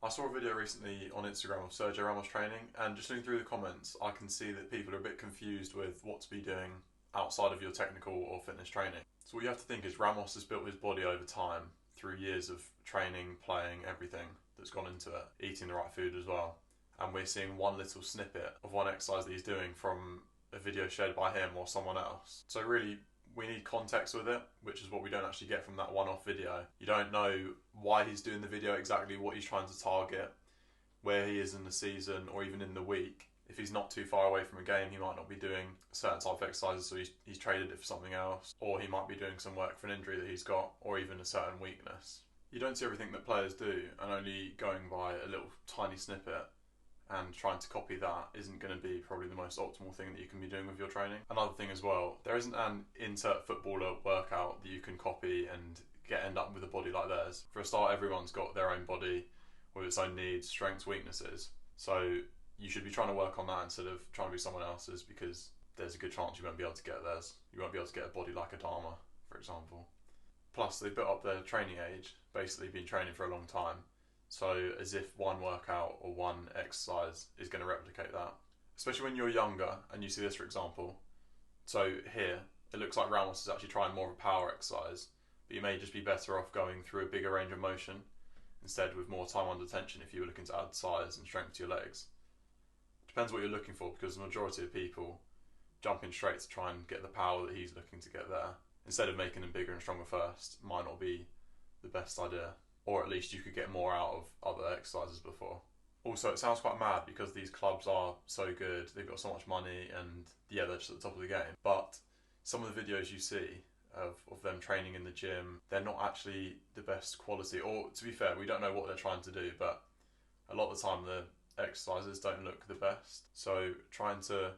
I saw a video recently on Instagram of Sergio Ramos training, and just looking through the comments, I can see that people are a bit confused with what to be doing outside of your technical or fitness training. So what you have to think is Ramos has built his body over time through years of training, playing, everything that's gone into it, eating the right food as well. And we're seeing one little snippet of one exercise that he's doing from a video shared by him or someone else. So really, we need context with it, which is what we don't actually get from that one-off video. You don't know why he's doing the video, exactly what he's trying to target, where he is in the season or even in the week. If he's not too far away from a game, he might not be doing certain type of exercises, so he's traded it for something else, or he might be doing some work for an injury that he's got, or even a certain weakness. You don't see everything that players do, and only going by a little tiny snippet and trying to copy that isn't going to be probably the most optimal thing that you can be doing with your training. Another thing as well, there isn't an insert footballer workout that you can copy and end up with a body like theirs. For a start, everyone's got their own body with its own needs, strengths, weaknesses. So you should be trying to work on that instead of trying to be someone else's, because there's a good chance you won't be able to get theirs. You won't be able to get a body like Adama, for example. Plus, they've built up their training age, basically been training for a long time. So as if one workout or one exercise is going to replicate that. Especially when you're younger and you see this, for example. So here, it looks like Ramos is actually trying more of a power exercise, but you may just be better off going through a bigger range of motion instead, with more time under tension if you were looking to add size and strength to your legs. Depends what you're looking for, because the majority of people jump in straight to try and get the power that he's looking to get there, instead of making them bigger and stronger first, might not be the best idea. Or at least you could get more out of other exercises before. Also, it sounds quite mad because these clubs are so good, they've got so much money, and yeah, they're just at the top of the game. But some of the videos you see of them training in the gym, they're not actually the best quality. Or to be fair, we don't know what they're trying to do, but a lot of the time the exercises don't look the best. So trying to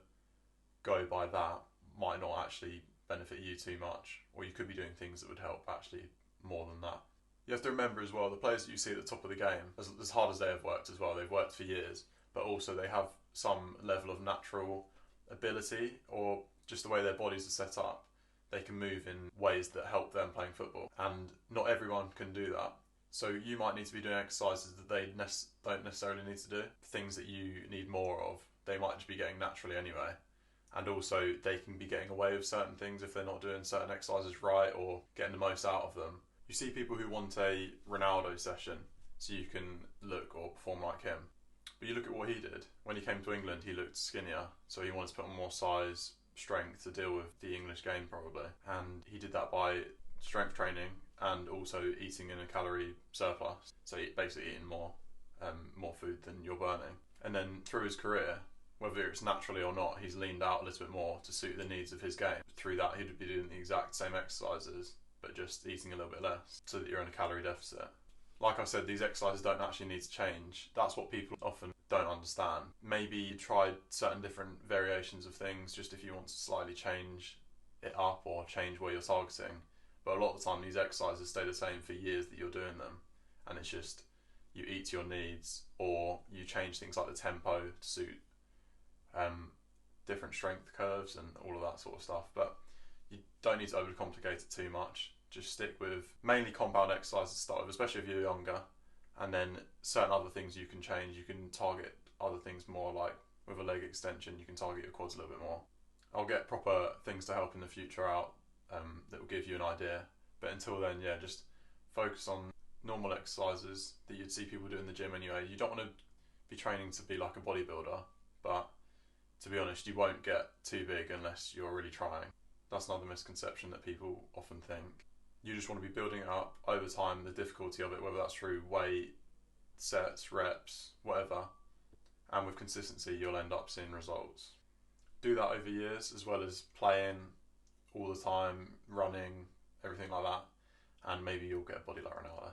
go by that might not actually benefit you too much, or you could be doing things that would help actually more than that. You have to remember as well, the players that you see at the top of the game, as hard as they have worked as well, they've worked for years, but also they have some level of natural ability, or just the way their bodies are set up. They can move in ways that help them playing football, and not everyone can do that. So you might need to be doing exercises that they don't necessarily need to do, things that you need more of. They might just be getting naturally anyway. And also they can be getting away with certain things if they're not doing certain exercises right or getting the most out of them. You see people who want a Ronaldo session so you can look or perform like him. But you look at what he did. When he came to England, he looked skinnier, so he wanted to put on more size, strength to deal with the English game probably. And he did that by strength training and also eating in a calorie surplus. So basically eating more food than you're burning. And then through his career, whether it's naturally or not, he's leaned out a little bit more to suit the needs of his game. Through that, he'd be doing the exact same exercises, but just eating a little bit less, so that you're in a calorie deficit. Like I said, these exercises don't actually need to change. That's what people often don't understand. Maybe you tried certain different variations of things just if you want to slightly change it up or change where you're targeting. But a lot of the time these exercises stay the same for years that you're doing them. And it's just, you eat to your needs, or you change things like the tempo to suit different strength curves and all of that sort of stuff. But you don't need to overcomplicate it too much. Just stick with mainly compound exercises to start with, especially if you're younger, and then certain other things you can change. You can target other things more, like with a leg extension, you can target your quads a little bit more. I'll get proper things to help in the future out that will give you an idea. But until then, yeah, just focus on normal exercises that you'd see people do in the gym anyway. You don't want to be training to be like a bodybuilder, but to be honest, you won't get too big unless you're really trying. That's another misconception that people often think. You just want to be building it up over time, the difficulty of it, whether that's through weight, sets, reps, whatever. And with consistency, you'll end up seeing results. Do that over years, as well as playing all the time, running, everything like that. And maybe you'll get a body like Ronaldo.